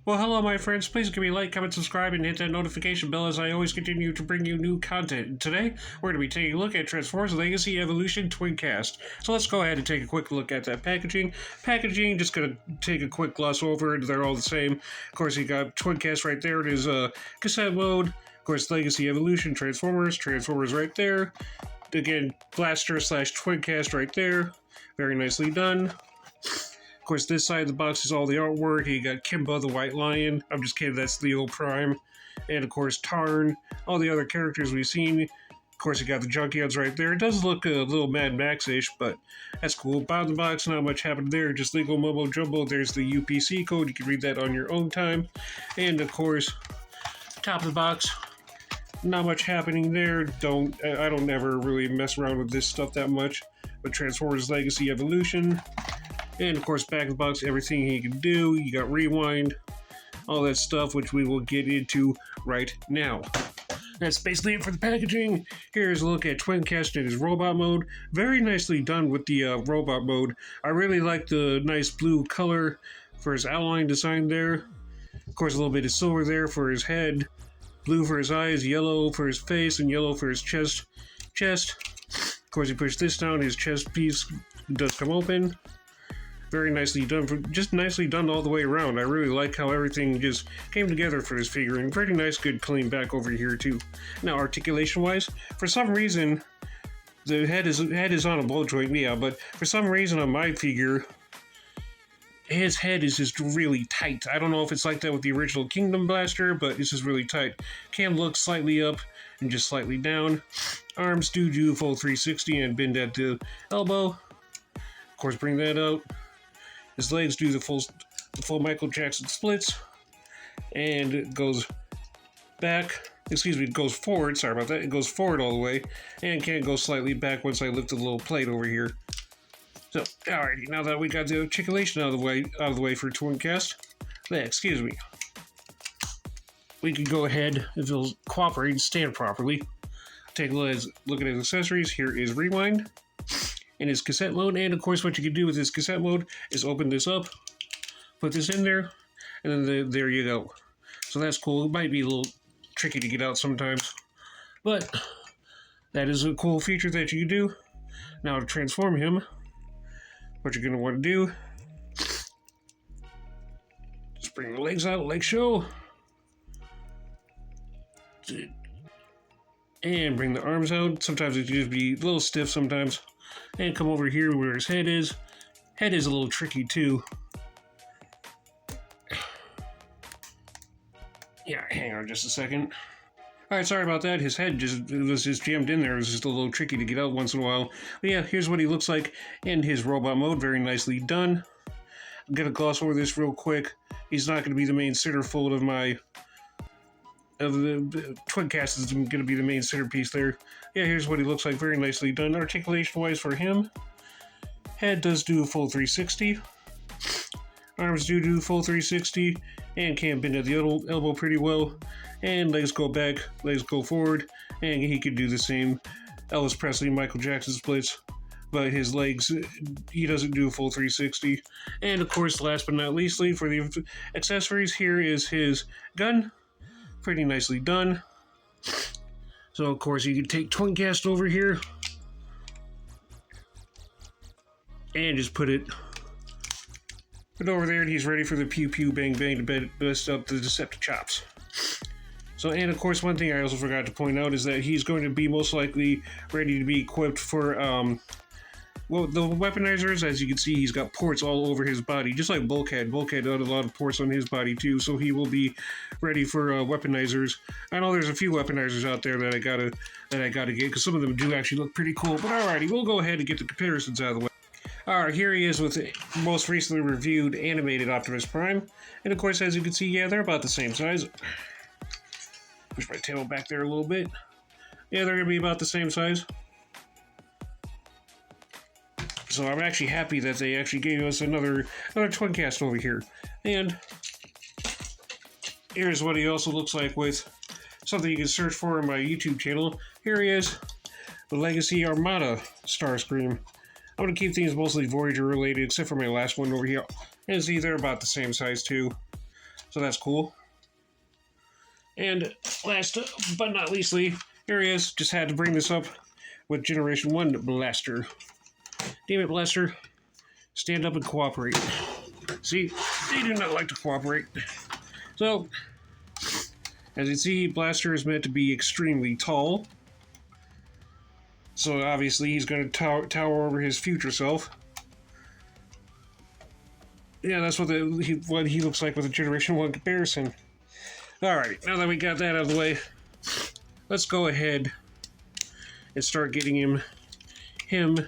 Well, hello, my friends. Please give me a like, comment, subscribe, and hit that notification bell as I always continue to bring you new content. And today, we're going to be taking a look at Transformers Legacy Evolution Twincast. So let's go ahead and take a quick look at that packaging. Just going to take a quick gloss over it. They're all the same. Of course, you got Twincast right there. It is cassette mode. Of course, Legacy Evolution, Transformers right there. Again, Blaster / Twincast right there. Very nicely done. Of course, this side of the box is all the artwork. You got Kimba the White Lion. I'm just kidding, that's Leo Prime. And of course, Tarn. All the other characters we've seen. Of course, you got the Junkyards right there. It does look a little Mad Max-ish, but that's cool. Bottom of the box, not much happened there. Just legal mumbo jumbo. There's the UPC code. You can read that on your own time. And of course, top of the box, not much happening there. I don't ever really mess around with this stuff that much. But Transformers Legacy Evolution. And of course, back of the box, everything he can do. You got rewind, all that stuff, which we will get into right now. That's basically it for the packaging. Here's a look at Twincast in his robot mode. Very nicely done with the robot mode. I really like the nice blue color for his outline design there. Of course, a little bit of silver there for his head, blue for his eyes, yellow for his face, and yellow for his chest. Of course, you push this down, his chest piece does come open. Very nicely done, just nicely done all the way around. I really like how everything just came together for this figurine. Pretty nice, good clean back over here too. Now, articulation-wise, for some reason, the head is on a ball joint, yeah, but for some reason on my figure, his head is just really tight. I don't know if it's like that with the original Kingdom Blaster, but it's just really tight. Can look slightly up and just slightly down. Arms do full 360 and bend at the elbow. Of course, bring that out. His legs do the full Michael Jackson splits, and it goes back. It goes forward. Sorry about that. It goes forward all the way, and can't go slightly back once I lift the little plate over here. So, alrighty. Now that we got the articulation out of the way for Twincast, excuse me, we can go ahead, if it'll cooperate, and stand properly. Take a look at his accessories. Here is rewind. In his cassette mode, and of course what you can do with this cassette mode is open this up, put this in there, and then there you go. So that's cool. It might be a little tricky to get out sometimes, but that is a cool feature that you can do. Now to transform him, what you're going to want to do, just bring the legs out like so, and bring the arms out. Sometimes it can just be a little stiff sometimes. And come over here where his head is. Head is a little tricky too. Yeah, hang on just a second. Alright, sorry about that. His head was just jammed in there. It was just a little tricky to get out once in a while. But yeah, here's what he looks like in his robot mode. Very nicely done. I'm going to gloss over this real quick. He's not going to be the main centerfold of the Twincast is going to be the main centerpiece there. Yeah, here's what he looks like. Very nicely done. Articulation-wise for him, head does do a full 360. Arms do full 360, and can bend at the elbow pretty well. And legs go back, legs go forward, and he could do the same Elvis Presley, Michael Jackson splits. But his legs, he doesn't do a full 360. And of course, last but not leastly, for the accessories, here is his gun. Pretty nicely done. So of course you can take Twincast over here and just put it over there, and he's ready for the pew pew bang bang to bust up the Deceptichops. So, and of course, one thing I also forgot to point out is that he's going to be most likely ready to be equipped for well, the weaponizers. As you can see, he's got ports all over his body, just like Bulkhead. Bulkhead had a lot of ports on his body too, so he will be ready for weaponizers. I know there's a few weaponizers out there that I gotta get, because some of them do actually look pretty cool. But alrighty, we'll go ahead and get the comparisons out of the way. Alright, here he is with the most recently reviewed animated Optimus Prime, and of course, as you can see, yeah, they're about the same size. Push my table back there a little bit. Yeah, they're gonna be about the same size. So I'm actually happy that they actually gave us another Twincast over here. And here's what he also looks like with something you can search for on my YouTube channel. Here he is, the Legacy Armada Starscream. I'm going to keep things mostly Voyager related, except for my last one over here. And see, they're about the same size too. So that's cool. And last but not leastly, here he is. Just had to bring this up with Generation 1 Blaster. Damn it, Blaster. Stand up and cooperate. See, they do not like to cooperate. So, as you see, Blaster is meant to be extremely tall. So obviously he's going to tower over his future self. Yeah, that's what he looks like with a Generation 1 comparison. Alright, now that we got that out of the way, let's go ahead and start getting him,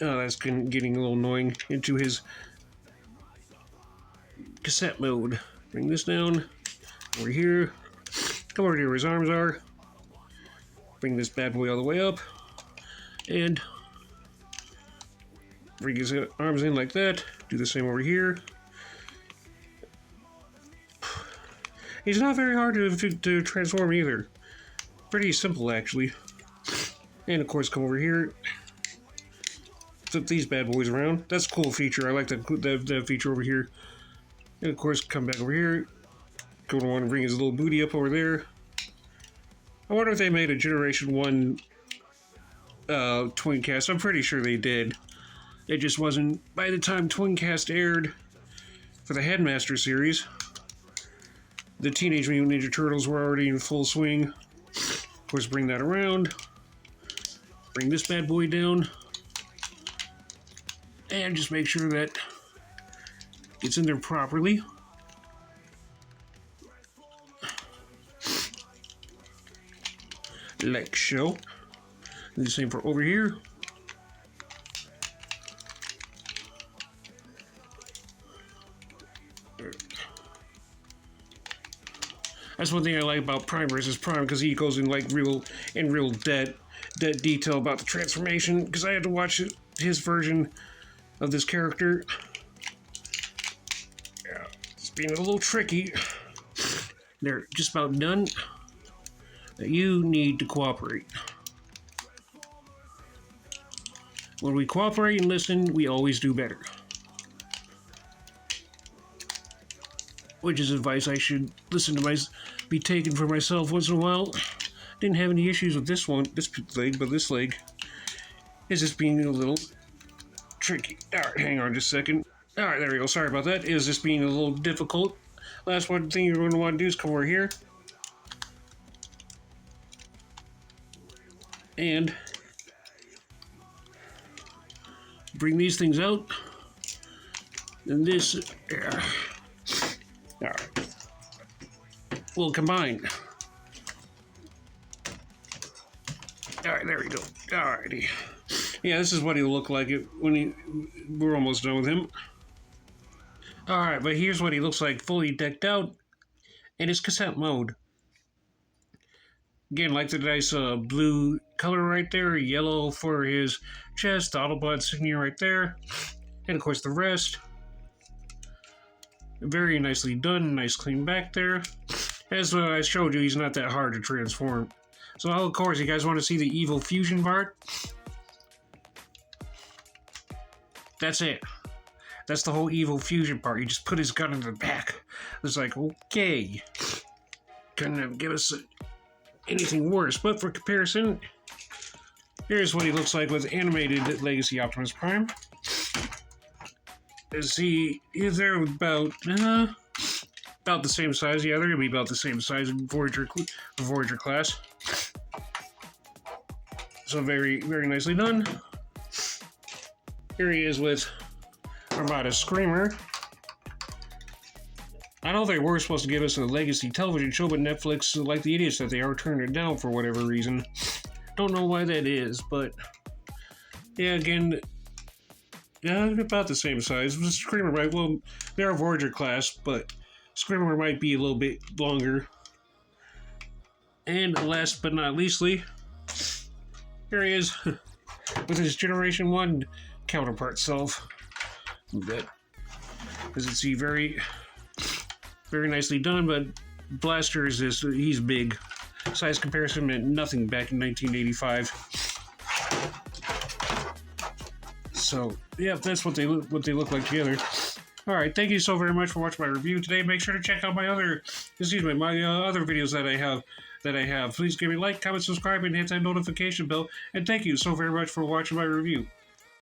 oh, that's getting a little annoying, into his cassette mode. Bring this down, over here, come over to where his arms are, bring this bad boy all the way up, and bring his arms in like that, do the same over here. He's not very hard to transform either. Pretty simple, actually. And of course, come over here. Flip these bad boys around. That's a cool feature. I like that feature over here. And of course, come back over here. Go to one and bring his little booty up over there. I wonder if they made a Generation 1 Twincast. I'm pretty sure they did. It just wasn't by the time Twincast aired for the Headmaster series. The Teenage Mutant Ninja Turtles were already in full swing. Of course, bring that around. Bring this bad boy down. And just make sure that it's in there properly. Like so. And the same for over here. That's one thing I like about Prime versus Prime, because he goes in like real dead detail about the transformation. Because I had to watch his version of this character. Yeah, it's being a little tricky. They're just about done. You need to cooperate. When we cooperate and listen, we always do better. Which is advice I should listen to be taken for myself once in a while. Didn't have any issues with this leg, but this leg is just being a little tricky. Alright, hang on just a second. Alright, there we go. Sorry about that. Is just being a little difficult. Last one thing you're going to want to do is come over here. And bring these things out. And this, yeah. Alright. We'll combine. Alright, there we go. Alrighty. Yeah, this is what he'll look like when we're almost done with him. Alright, but here's what he looks like fully decked out in his cassette mode. Again, like the nice blue color right there, yellow for his chest, the Autobot insignia right there, and of course the rest. Very nicely done, nice clean back there. As I showed you, he's not that hard to transform. So of course, you guys want to see the evil fusion part? That's it. That's the whole evil fusion part. You just put his gun in the back. It's like, okay. Couldn't give us anything worse. But for comparison, here's what he looks like with animated Legacy Optimus Prime. See, they're about the same size. Yeah, they're gonna be about the same size in Voyager class. So very, very nicely done. Here he is with Armada Screamer. I know they were supposed to give us a Legacy television show, but Netflix, like the idiots that they are, turned it down for whatever reason. Don't know why that is, but yeah, again, yeah, about the same size. Screamer might, well, they're Voyager class, but Screamer might be a little bit longer. And last but not leastly, here he is with his Generation 1 counterpart self. That, as you can see, very, very nicely done, but Blaster is this, he's big. Size comparison meant nothing back in 1985. So, yeah, that's what they look like together. All right, thank you so very much for watching my review today. Make sure to check out my other, other videos that I have. Please give me a like, comment, subscribe, and hit that notification bell. And thank you so very much for watching my review.